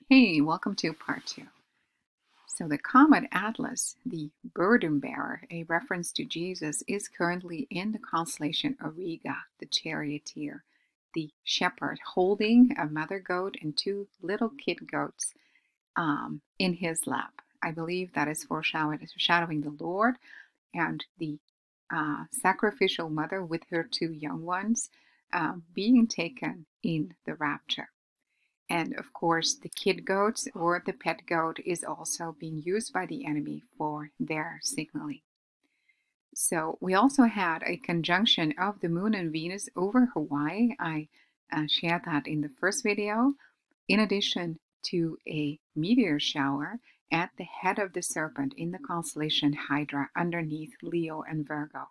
Hey, welcome to part 2. So the comet Atlas, the burden bearer, a reference to Jesus, is currently in the constellation Auriga, the charioteer, the shepherd holding a mother goat and two little kid goats in his lap. I believe that is foreshadowing the Lord and the sacrificial mother with her two young ones being taken in the rapture. And of course, the kid goats or the pet goat is also being used by the enemy for their signaling. So we also had a conjunction of the moon and Venus over Hawaii. I shared that in the first video, in addition to a meteor shower at the head of the serpent in the constellation Hydra underneath Leo and Virgo.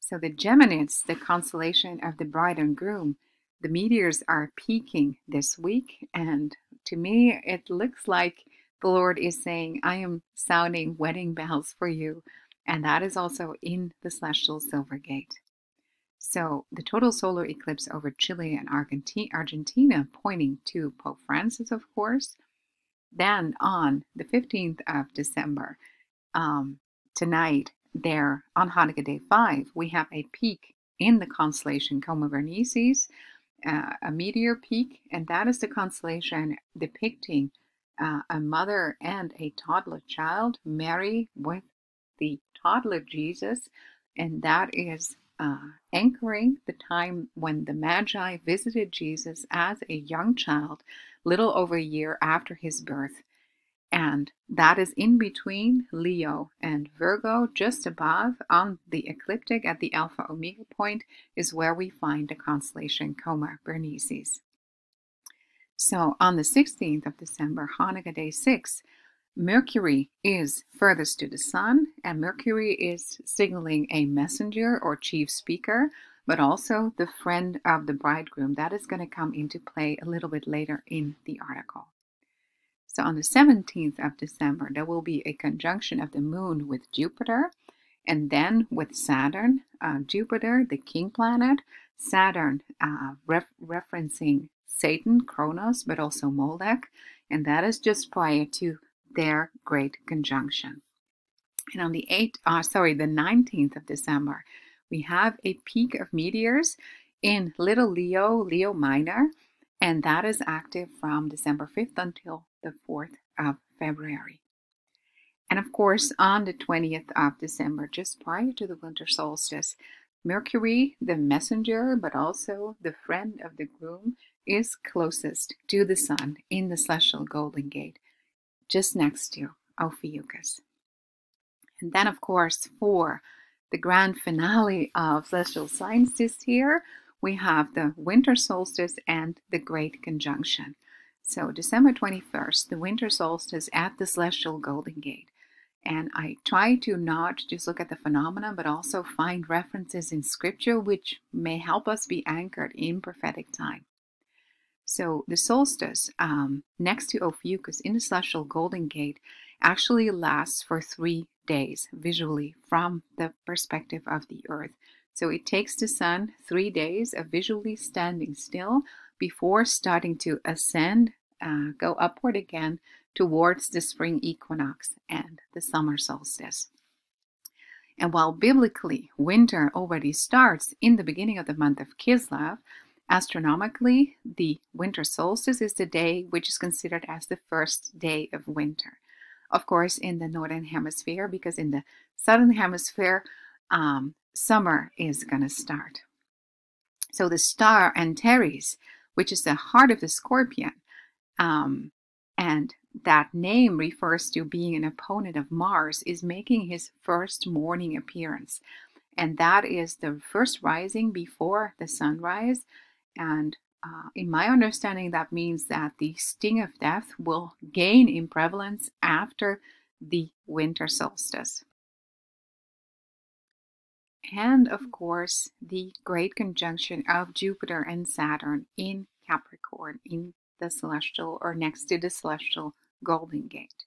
So the Geminids, the constellation of the bride and groom, the meteors are peaking this week, and to me it looks like the Lord is saying, I am sounding wedding bells for you, and that is also in the celestial silver gate. So the total solar eclipse over Chile and Argentina pointing to Pope Francis, of course. Then on the 15th of December, tonight, there on Hanukkah Day 5, we have a peak in the constellation Coma Berenices, a meteor peak, and that is the constellation depicting a mother and a toddler child, Mary with the toddler Jesus, and that is anchoring the time when the Magi visited Jesus as a young child, little over a year after his birth. And that is in between Leo and Virgo, just above on the ecliptic at the Alpha Omega point is where we find the constellation Coma Berenices. So on the 16th of December, Hanukkah Day 6, Mercury is furthest to the Sun, and Mercury is signaling a messenger or chief speaker, but also the friend of the bridegroom. That is going to come into play a little bit later in the article. So on the 17th of December, there will be a conjunction of the moon with Jupiter and then with Saturn. Jupiter, the king planet, Saturn referencing Satan, Kronos, but also Molech, and that is just prior to their great conjunction. And on the 19th of December, we have a peak of meteors in Little Leo, Leo Minor, and that is active from December 5th until the 4th of February. And of course, on the 20th of December, just prior to the winter solstice, Mercury, the messenger, but also the friend of the groom, is closest to the Sun in the celestial Golden Gate, just next to Ophiuchus. And then, of course, for the grand finale of celestial signs this year, we have the winter solstice and the great conjunction. So December 21st, the winter solstice at the celestial Golden Gate. And I try to not just look at the phenomena, but also find references in scripture which may help us be anchored in prophetic time. So the solstice next to Ophiuchus in the celestial Golden Gate actually lasts for 3 days visually from the perspective of the earth. So it takes the sun 3 days of visually standing still before starting to ascend, go upward again towards the spring equinox and the summer solstice. And while biblically winter already starts in the beginning of the month of Kislev, astronomically the winter solstice is the day which is considered as the first day of winter. Of course, in the northern hemisphere, because in the southern hemisphere, summer is going to start. So the star Antares, which is the heart of the scorpion, and that name refers to being an opponent of Mars, is making his first morning appearance. And that is the first rising before the sunrise. And in my understanding, that means that the sting of death will gain in prevalence after the winter solstice. And of course, the great conjunction of Jupiter and Saturn in Capricorn, in the celestial or next to the celestial Golden Gate.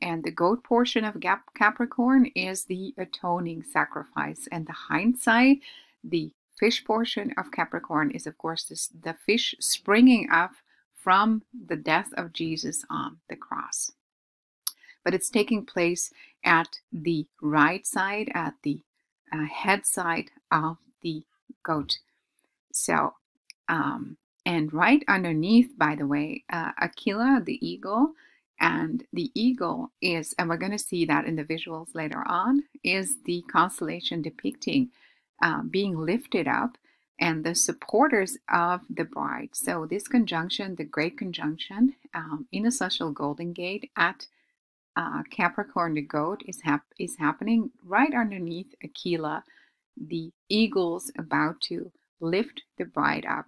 And the goat portion of Capricorn is the atoning sacrifice, and the hindsight, the fish portion of Capricorn, is of course the fish springing up from the death of Jesus on the cross. But it's taking place at the right side, at the head side of the goat. So, and right underneath, by the way, Aquila, the eagle, and the eagle is, and we're going to see that in the visuals later on, is the constellation depicting being lifted up and the supporters of the bride. So this conjunction, the great conjunction in a celestial golden gate at Capricorn, the goat, is happening right underneath Aquila, the eagle's about to lift the bride up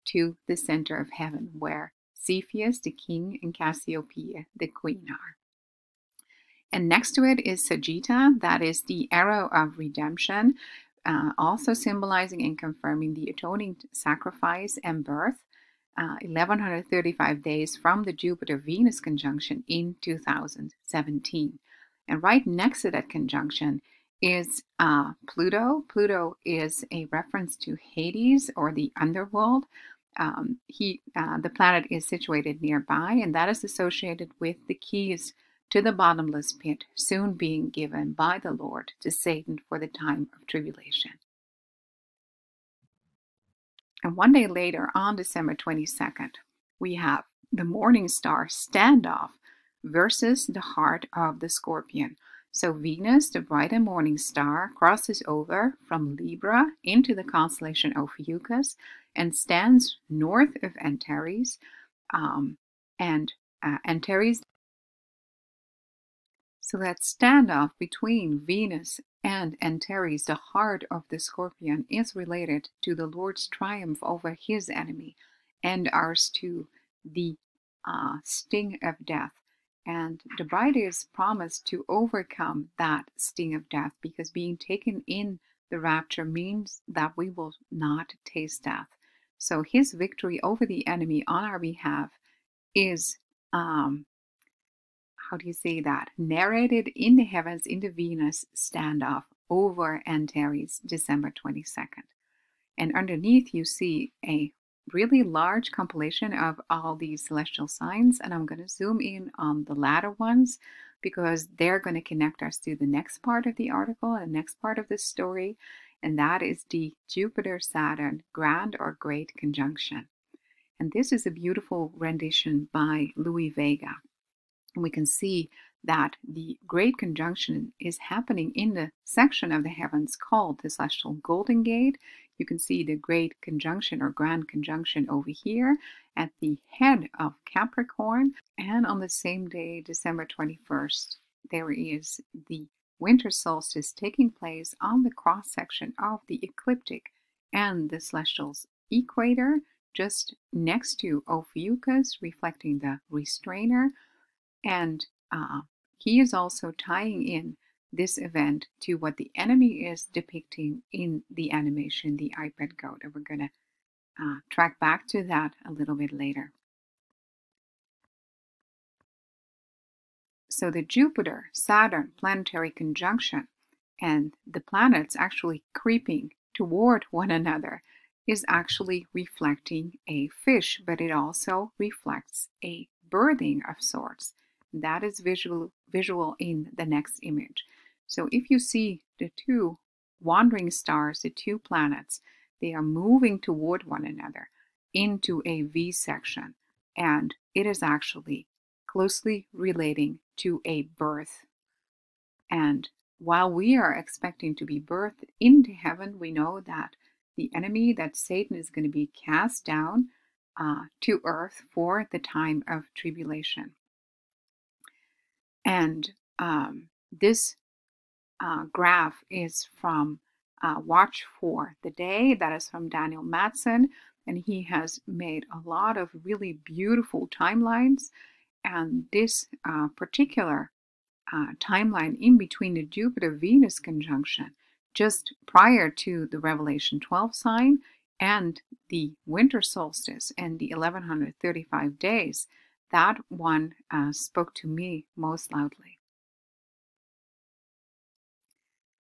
to the center of heaven, where Cepheus, the king, and Cassiopeia, the queen, are. And next to it is Sagitta, that is the arrow of redemption, also symbolizing and confirming the atoning sacrifice and birth, 1135 days from the Jupiter-Venus conjunction in 2017. And right next to that conjunction is Pluto. Pluto is a reference to Hades, or the underworld. The planet is situated nearby, and that is associated with the keys to the bottomless pit, soon being given by the Lord to Satan for the time of tribulation. And one day later, on December 22nd, we have the morning star standoff versus the heart of the Scorpion. So Venus, the bright and morning star, crosses over from Libra into the constellation Ophiuchus and stands north of Antares. Antares. So that standoff between Venus and Antares, the heart of the Scorpion, is related to the Lord's triumph over his enemy, and ours too, the sting of death. And the bride is promised to overcome that sting of death, because being taken in the rapture means that we will not taste death. So his victory over the enemy on our behalf is how do you say that? Narrated in the heavens in the Venus standoff over Antares, December 22nd. And underneath you see a really large compilation of all these celestial signs. And I'm going to zoom in on the latter ones, because they're going to connect us to the next part of the article and next part of the story. And that is the Jupiter-Saturn grand or great conjunction. And this is a beautiful rendition by Louis Vega. And we can see that the great conjunction is happening in the section of the heavens called the celestial golden gate. You can see the great conjunction or grand conjunction over here at the head of Capricorn. And on the same day, December 21st, there is the winter solstice taking place on the cross section of the ecliptic and the celestial equator, just next to Ophiuchus, reflecting the restrainer. And he is also tying in this event to what the enemy is depicting in the animation, the iPad goat. And we're going to track back to that a little bit later. So the Jupiter-Saturn planetary conjunction and the planets actually creeping toward one another is actually reflecting a fish, but it also reflects a birthing of sorts. That is visual in the next image. So if you see the two wandering stars, the two planets, they are moving toward one another into a V section, and it is actually closely relating to a birth. And while we are expecting to be birthed into heaven, we know that the enemy, that Satan, is going to be cast down to earth for the time of tribulation. And this graph is from Watch for the Day. That is from Daniel Mattson, and he has made a lot of really beautiful timelines. And this particular timeline in between the Jupiter-Venus conjunction, just prior to the Revelation 12 sign and the winter solstice and the 1135 days, that one spoke to me most loudly.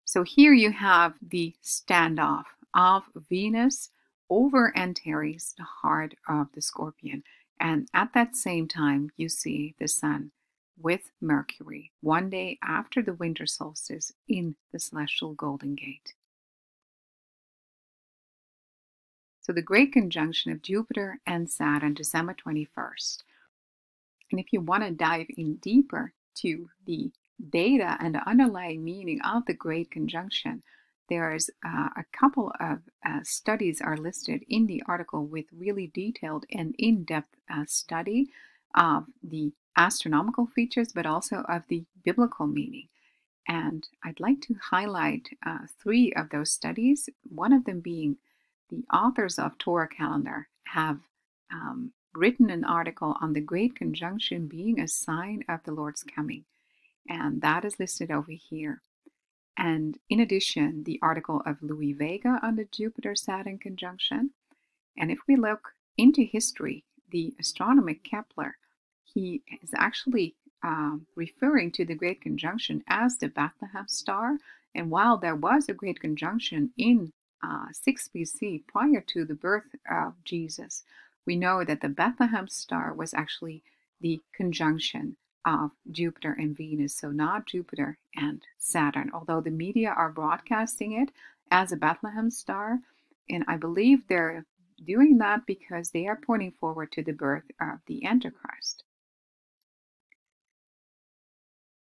So here you have the standoff of Venus over Antares, the heart of the Scorpion. And at that same time, you see the sun with Mercury, one day after the winter solstice in the celestial Golden Gate. So the great conjunction of Jupiter and Saturn, December 21st. And if you want to dive in deeper to the data and the underlying meaning of the great conjunction, there's a couple of studies are listed in the article with really detailed and in-depth study of the astronomical features, but also of the biblical meaning. And I'd like to highlight 3 of those studies, one of them being the authors of Torah Calendar have written an article on the Great Conjunction being a sign of the Lord's coming. And that is listed over here. And in addition, the article of Louis Vega on the Jupiter-Saturn conjunction. And if we look into history, the astronomer Kepler, he is actually referring to the Great Conjunction as the Bethlehem star. And while there was a Great Conjunction in 6 BC prior to the birth of Jesus, we know that the Bethlehem star was actually the conjunction of Jupiter and Venus, so not Jupiter and Saturn, although the media are broadcasting it as a Bethlehem star. And I believe they're doing that because they are pointing forward to the birth of the Antichrist.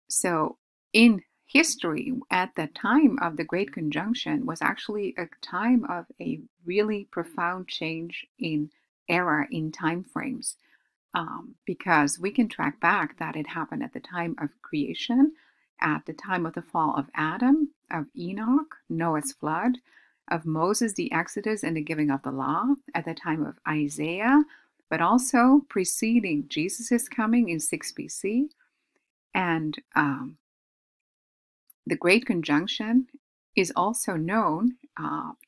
So in history, at the time of the Great Conjunction, was actually a time of a really profound change in era, in time frames, because we can track back that it happened at the time of creation, at the time of the fall of Adam, of Enoch, Noah's flood, of Moses, the Exodus, and the giving of the law, at the time of Isaiah, but also preceding Jesus' coming in 6 BC. And the Great Conjunction is also known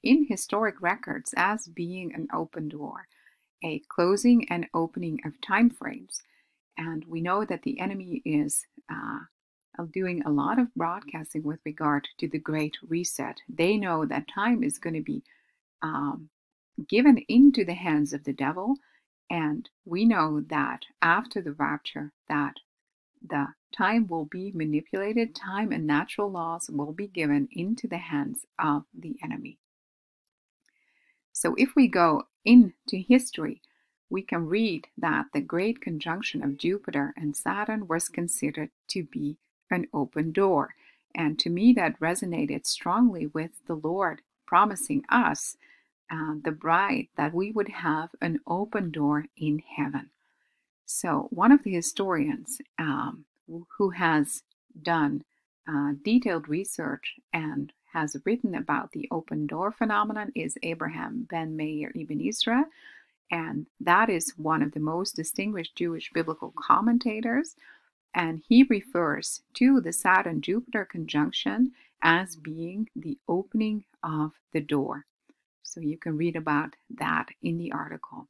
in historic records as being an open door, a closing and opening of time frames. And we know that the enemy is doing a lot of broadcasting with regard to the Great Reset. They know that time is going to be given into the hands of the devil. And we know that after the rapture, that the time will be manipulated, time and natural laws will be given into the hands of the enemy. So if we go into history, we can read that the great conjunction of Jupiter and Saturn was considered to be an open door. And to me, that resonated strongly with the Lord promising us, the bride, that we would have an open door in heaven. So one of the historians who has done detailed research and has written about the open door phenomenon is Abraham ben Meir ibn Isra, and that is one of the most distinguished Jewish biblical commentators, and he refers to the Saturn-Jupiter conjunction as being the opening of the door. So you can read about that in the article.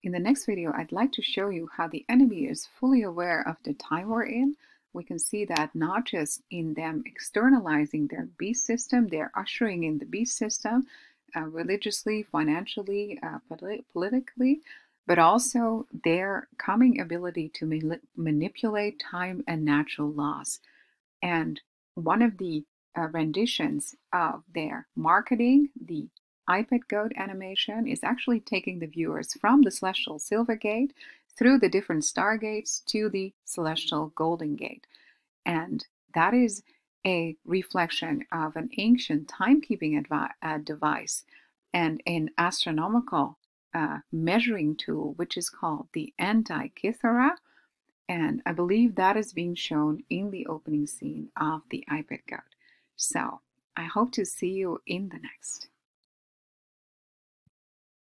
In the next video, I'd like to show you how the enemy is fully aware of the time we're in. We can see that not just in them externalizing their beast system, they're ushering in the beast system religiously, financially, politically, but also their coming ability to manipulate time and natural laws. And one of the renditions of their marketing, the iPad goat animation, is actually taking the viewers from the celestial silver gate through the different stargates to the celestial golden gate. And that is a reflection of an ancient timekeeping device and an astronomical measuring tool, which is called the Antikythera. And I believe that is being shown in the opening scene of the iPad goat. So I hope to see you in the next.